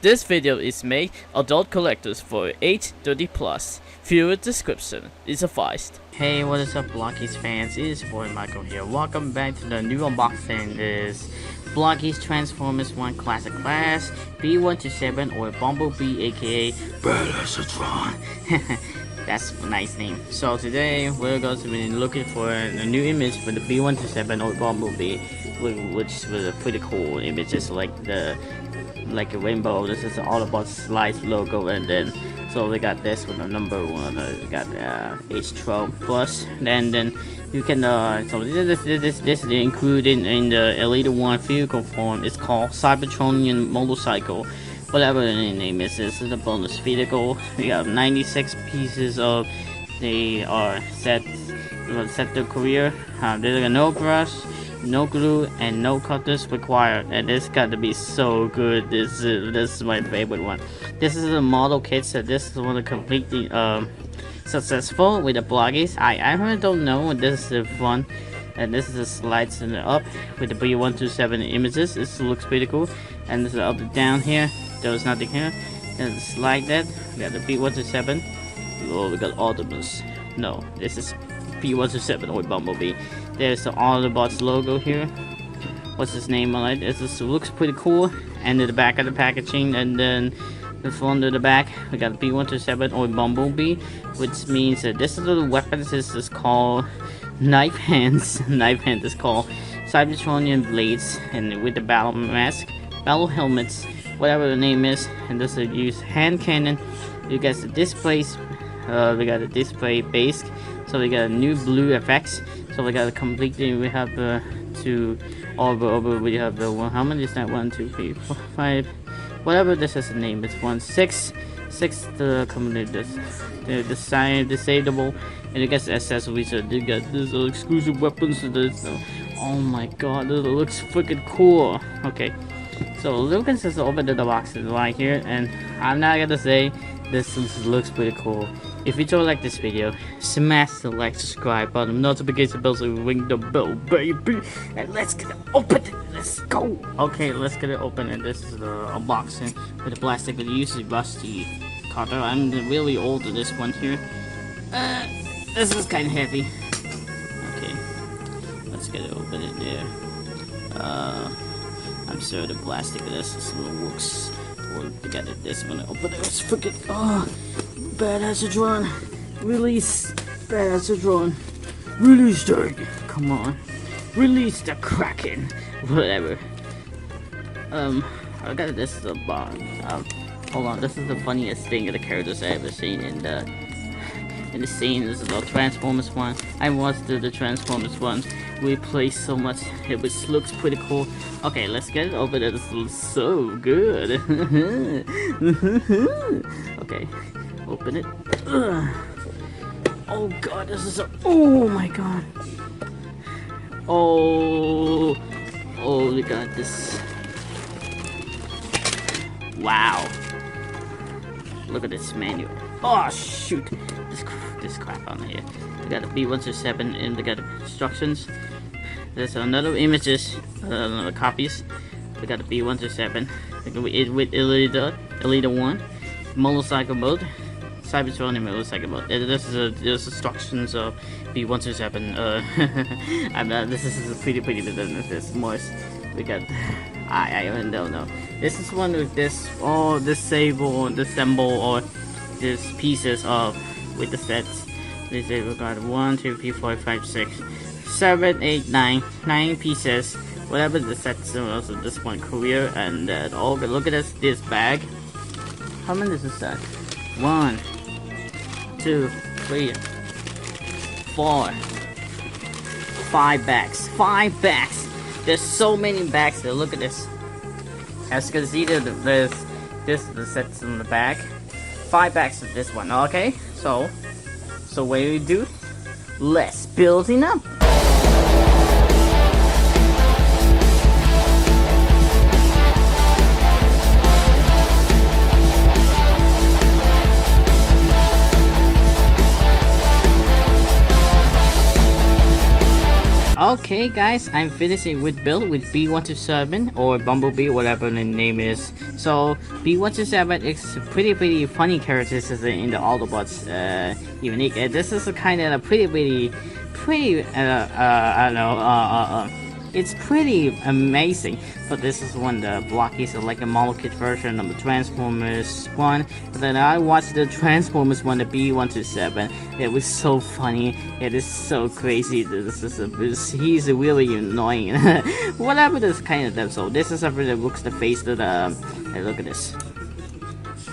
This video is made adult collectors for age 30+. Viewer description is advised. Hey, what is up, Blokees fans? It is your boy Michael here. Welcome back to the new unboxing. This Blokees Transformers 1 Classic Class B-127 or Bumblebee, aka Badassatron. That's a nice name. So today we're going to be looking for a new image for the B-127 or Bumblebee, which was a pretty cool image. It's like a rainbow. This is all about Slice logo, and then so we got this with the number 1. We got H12 plus. Then you can so this is included in the Elite 1 vehicle form. It's called Cybertronian motorcycle. Whatever the name is, this is a bonus vehicle. We have 96 pieces of. They are set their career. There's no brush, no glue, and no cutters required, and this got to be so good. This is my favorite one. This is a model kit, so this is one of completely successful with the Blokees. I really don't know. This is fun, and this is the slides in the up with the B-127 images. This looks pretty cool, and this is up and down here. There's nothing here, and it's like that. We got the B-127. Oh, we got Autobus. No, this is B-127 or Bumblebee. There's the Autobots logo here. What's his name on it? This looks pretty cool. And at the back of the packaging, and then the front of the back, we got B-127 or Bumblebee, which means that this little weapons is called knife hands. Knife hand is called Cybertronian blades, and with the battle mask, battle helmets, whatever the name is, and this is use hand cannon. You got the displays. We got a display base. So we got a new blue effects. So we got a completely. We have two over. We have the one. How many is that? 1, 2, 3, 4, 5. Whatever this is the name. It's 1, 6. 6 the complete the design disable. And you guys accessories. So you got this exclusive weapons to this. Oh my god, this looks freaking cool. Okay. So Lucas just opened the boxes right here, and I'm not gonna say this looks pretty cool. If you do like this video, smash the like, subscribe button, notification bell, so ring the bell, baby. And let's get it open. Let's go. Okay, let's get it open. And this is the unboxing with the plastic. But usually rusty cutter. I'm really old to this one here. This is kind of heavy. Okay, let's get it open in there. I'm sure the plastic of this looks. We got this one open. It's freaking Badassasatron. Release Badassasatron. Release the. Come on. Release the Kraken. Whatever. I got this the bottom. Hold on. This is the funniest thing of the characters I've ever seen in the scene. This is the Transformers 1. I watched the Transformers 1. We play so much. It looks pretty cool. Okay, let's get it open. This looks so good. Okay, open it. Oh god, this is so. Oh my god. Oh, we got this. Wow. Look at this manual. Oh shoot. This crap on here. We got the B-127 and we got the instructions. There's another images, another copies. We got the B-127 with Elite 1 motorcycle mode, Cybertronian motorcycle mode. There's instructions of B-127. This is pretty this most. We got. I don't know. This is one with this disassemble or this pieces of. With the sets, they say we got 1, 2, 3, 4, 5, 6, 7, 8, 9 pieces. Whatever the sets are also this one career, and oh, but look at this bag. How many is this set? 1, 2, 3, 4, 5 bags. 5 bags. There's so many bags there. Look at this. As you can see, there's the sets in the bag. 5 bags of this one. Okay. So what do we do? Let's build it up. Okay guys, I'm finishing with build with B-127 or Bumblebee, whatever the name is. So B-127 is a pretty funny character in the Autobots unique. And this is a kind of a pretty I don't know, it's pretty amazing. But this is one the Blokees are like a model kit version of the Transformers one. But then I watched the Transformers one, the B-127. It was so funny. It is so crazy. He's really annoying. Whatever this kind of them. So this is something that looks the face of the. Hey, look at this.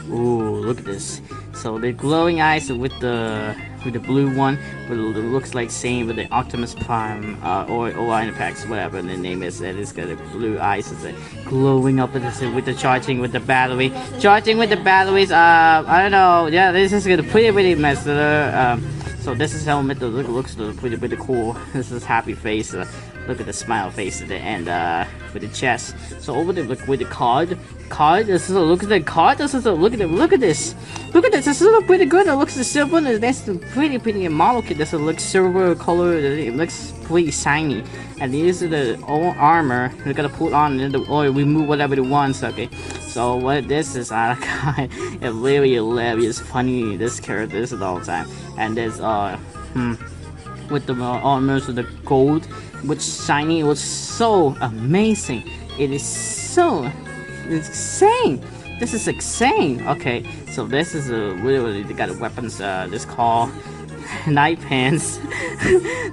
Ooh, look at this. So the glowing eyes with the blue one, but it looks like same with the Optimus Prime or Inapex, whatever the name is. It's got the blue eyes, it's glowing up with the charging with the battery. Charging with the batteries. I don't know. Yeah, this is gonna pretty mess. So this is helmet that looks pretty cool. This is happy face. Look at the smile face at the end with the chest. So over there, look with the card. This is a look at the card. This is a look at this. Look at this. This looks pretty good. It looks the silver. That's the pretty model kit. This looks silver color. It looks pretty shiny. And these are the old armor. We're gonna put on or remove whatever it wants. Okay. So what this is, it really hilarious, funny. This character is all the time. And there's with the armors of the gold, which shiny, it was so amazing. It is so insane. This is insane. Okay, so this is a really they got weapons. This called knife hands.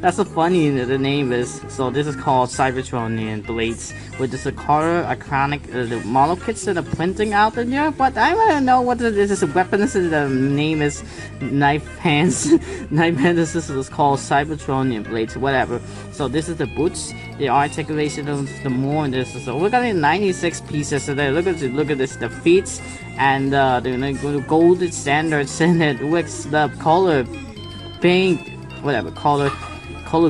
That's so funny. The name is. So this is called Cybertron and blades. With this color iconic the model kits that are printing out in here. But I don't know what this is. Weapons. The name is knife hands. Knife hands. This is called Cybertron and blades. Whatever. So this is the boots. The articulation of the more. This is. So we got 96 pieces. So there. Look at this. The feet and the gold standards and it with the color. Pink, whatever, color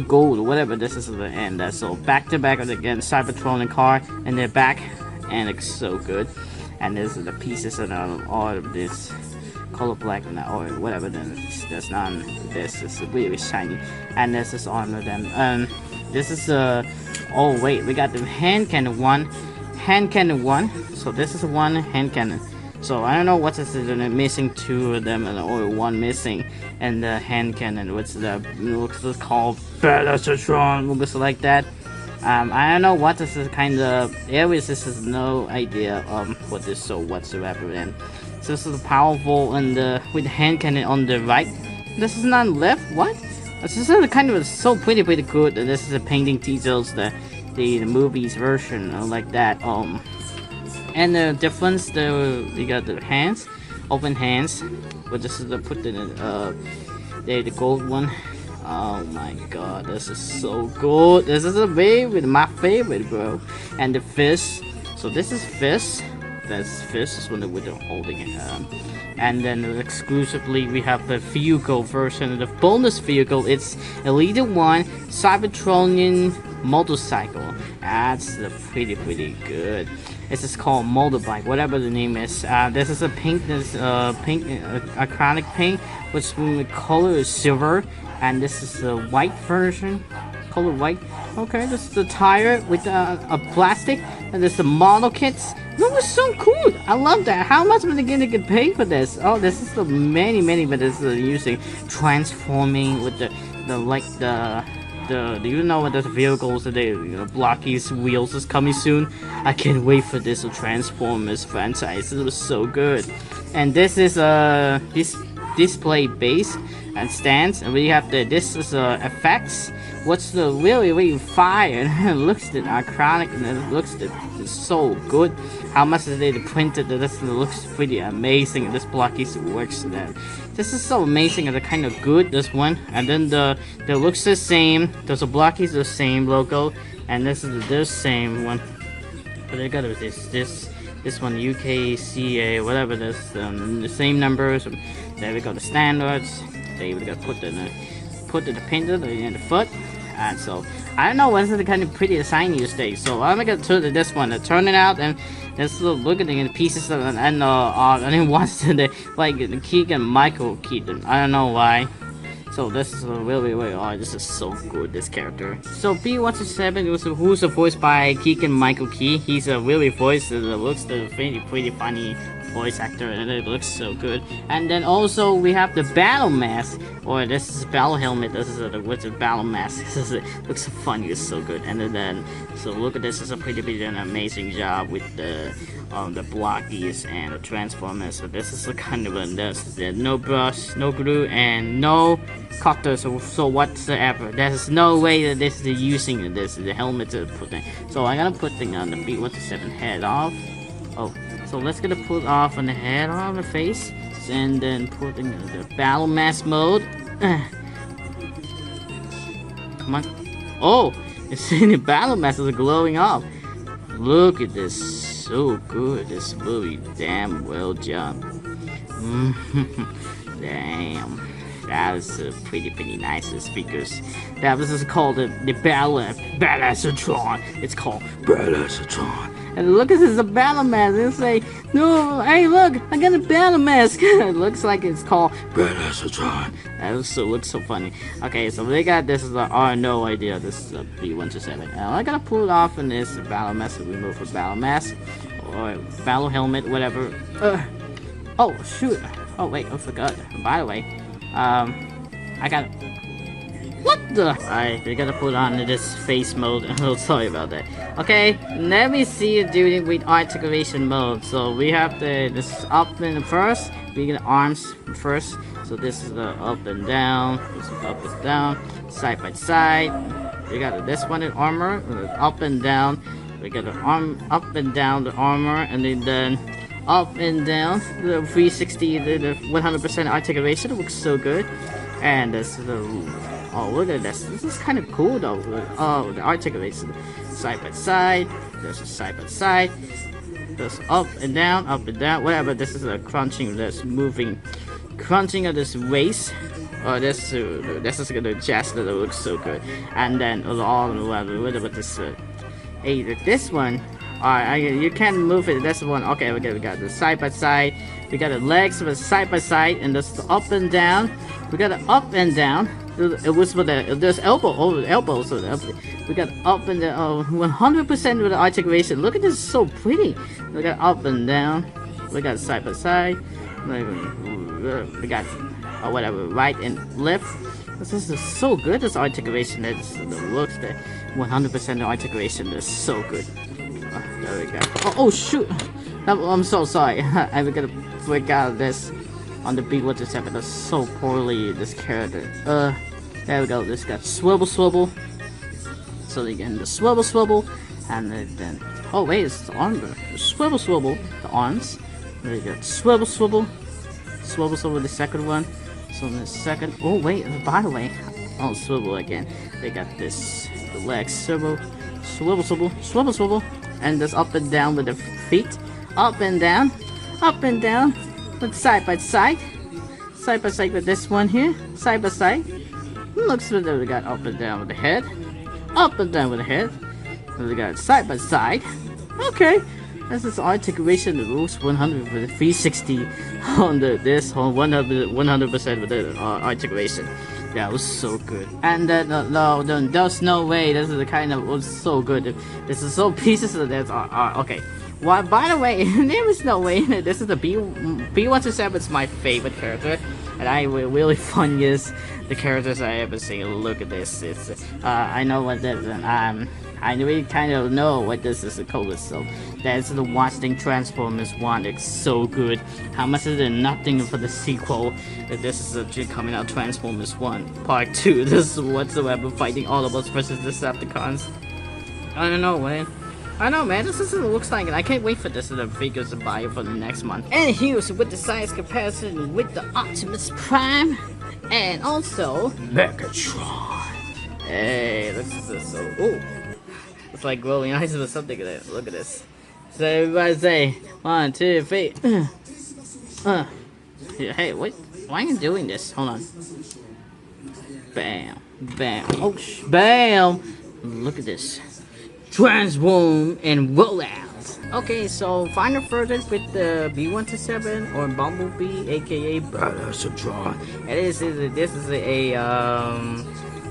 gold, whatever this is at the end. So back to back again, Cybertron and car, and they're back, and it's so good. And this is the pieces and all of this color black and or whatever. Then there's none. This is really shiny, and this is armor. Then this is oh wait, we got the hand cannon one. So this is one hand cannon. So I don't know what is missing, two of them or one missing, and the hand cannon, which looks called Badassasatron, looks like that. I don't know what this is kind of areas. This is no idea what this so whatsoever. And so this is powerful and with the hand cannon on the right. This is not left. What? This is kind of so pretty good. This is the painting details, the movies version like that. And the difference, we got the hands, open hands, but this is the put in the gold one. Oh my god, this is so good. This is my favorite, bro. And the fist. So this is fist. That's fist is when we're holding it. And then exclusively we have the vehicle version, the bonus vehicle. It's Elite One Cybertronian motorcycle. That's pretty good. This is called motorbike, whatever the name is. This is a pink, iconic pink, which the color is silver, and this is the white version, color white. Okay, this is the tire with a plastic, and this is the model kits. That was so cool. I love that. How much are they gonna get paid for this? Oh, this is the many, but this is using transforming with the do you know what the vehicles that Blokees wheels is coming soon? I can't wait for this Transformers franchise. It was so good. And this is this display base and stands, and we have this is effects. What's the really fire? It looks iconic and it looks so good. How much is they printed? This looks pretty amazing. This Blokees works then. This is so amazing and kind of good. This one, and then the looks the same. There's a Blokees the same logo, and this is the same one. But they got this one UKCA whatever this the same numbers. There we go, the standards. There we go, put the painter in the foot. And so I don't know what's the kind of pretty shiny these days. So I'm gonna turn to this one, turn it out, and let's look at the pieces of and then watch the like the Keegan Michael Keaton. I don't know why. So this is really, oh, this is so good, this character. So B-127, who's voiced by Keegan-Michael Key. He's a really voice that looks pretty funny voice actor, and it looks so good. And then also we have the battle mask, or this is battle helmet. This is what's a battle mask. This is looks so funny. It's so good. And then so look at this. It's a pretty an amazing job with the Blokees and the Transformers. So this is a kind of there's no brush, no glue, and no cutter. So whatsoever. There's no way that this is using the helmet to put in. So I'm gonna put on the B-127 head off. Oh. So let's gonna put off on the head on the face, and then put in the battle mask mode. Come on. Oh, it's in the battle mask is glowing up. Look at this, so good. This movie, damn well done. Damn, that was pretty nice. The speakers. That was called the Badassasatron. It's called Badassasatron. And look at this, a battle mask. It's like, no, hey, look, I got a battle mask. It looks like it's called Badassasatron. That looks so funny. Okay, so they got this. Is no idea. This is a B-127. And I gotta pull it off in this battle mask. So remove the battle mask or battle helmet, whatever. Oh shoot. Oh wait, I forgot. By the way, I got. What the? Alright, we gotta put on this face mode. Oh, sorry about that. Okay, let me see you doing with articulation mode. So we have this up and first. We get arms first. So this is the up and down. This is up and down, side by side. We got this one in armor, up and down. We got the arm up and down the armor, and then up and down the 360, the 100% articulation. It looks so good. And this is the. Oh, look at this. This is kind of cool though. Oh, the articulation. Side by side. There's a side by side. There's up and down, whatever. This is a crunching, this moving, crunching of this waist. This is gonna chest that looks so good. And then all with this. Hey, this one. You can't move it. This one. Okay, we got the side by side. We got the legs with side by side, and this up and down. We got the up and down. It was with there's elbow, so we got up and down, 100% with the articulation. Look at this, so pretty. We got up and down, we got side by side, we got whatever, right and left. This is so good. This articulation, the looks, the 100% articulation is so good. There we go. Oh shoot! I'm so sorry. I gotta break out this. On the B-127, that's so poorly, this character. There we go. This got swivel. So again, the swivel, and then oh wait, it's the arm. Swivel, the arms. There you go. Swivel, the second one. So the second. Oh wait, by the way, oh swivel again. They got this, the legs, swivel, and this up and down with the feet, up and down. But side by side with this one here, side by side. Looks like we got up and down with the head, And we got side by side. Okay, this is articulation. The rules 100 with 360 on this whole 100% with the articulation. That was so good. And then no, there's no way. This is the kind of was so good. This is so pieces of this are okay. Well, by the way, there is no way. This is the B-127. It's my favorite character, and I really funniest the characters I ever seen. Look at this. It's I know what this. I really kind of know what this is called. So that's the watching Transformers 1. It's so good. How much is it? Nothing for the sequel. This is actually coming out Transformers 1 Part 2. This is whatsoever fighting all of us versus Decepticons. I don't know, man. I know, man, this is, looks like it. I can't wait for this figures to buy for the next month. And here's with the size comparison with the Optimus Prime and also Megatron. Hey, this is so ooh. It's like glowing eyes or something like that. Look at this. So everybody say 1, 2, 3. Hey, wait, why are you doing this? Hold on. Bam, bam, oh, bam. Look at this. transform and roll out. Okay, so final verdict with the B-127 or Bumblebee, aka Badassatron. This is a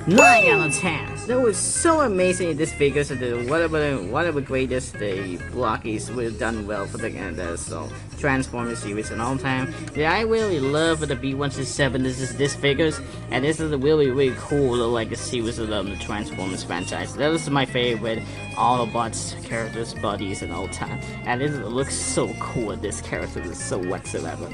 9 out of 10. That was so amazing in this figure. So whatever greatest the Blokees would have done well for the Transformers series and all time. Yeah, I really love the B-127. This figures, and this is a really cool like a series of the Transformers franchise. That is my favorite Autobots characters, buddies, and all time. And this looks so cool. This character is so whatsoever.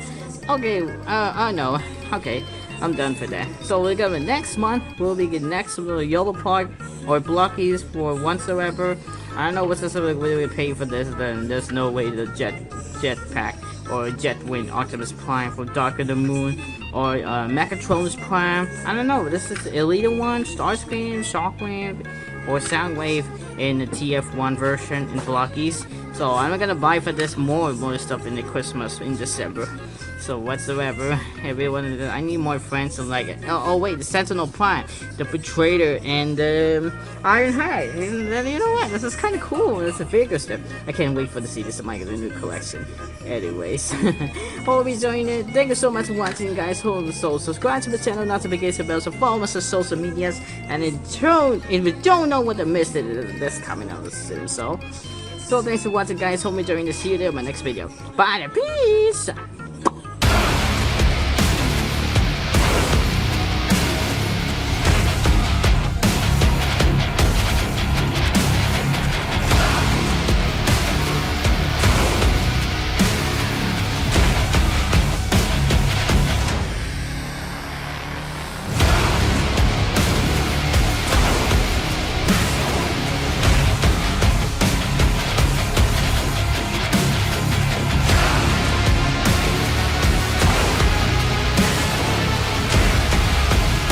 Okay, I know. Okay. I'm done for that. So we're gonna next month we'll be getting next Yellow Park or Blokees for whatsoever. I don't know what's really pay for this. Then there's no way the jetpack or Jetwing Optimus Prime for Dark of the Moon or Megatron's Prime. I don't know. This is Elite One, Starscream, Shockwave, or Soundwave in the TF1 version in Blokees. So I'm gonna buy for this more stuff in the Christmas in December. So whatsoever, everyone, I need more friends and like, oh wait, the Sentinel Prime, the Betrayer, and the Ironhide. And then you know what, this is kind of cool. It's a figure stuff. I can't wait for to see this in my new collection. Anyways, hope you enjoying it. Thank you so much for watching, guys. So subscribe to the channel, notification bell, so follow us on social medias, and if you don't know what to miss, that's coming out soon. So thanks for watching, guys. Hope you enjoying this. See you there in my next video. Bye, peace.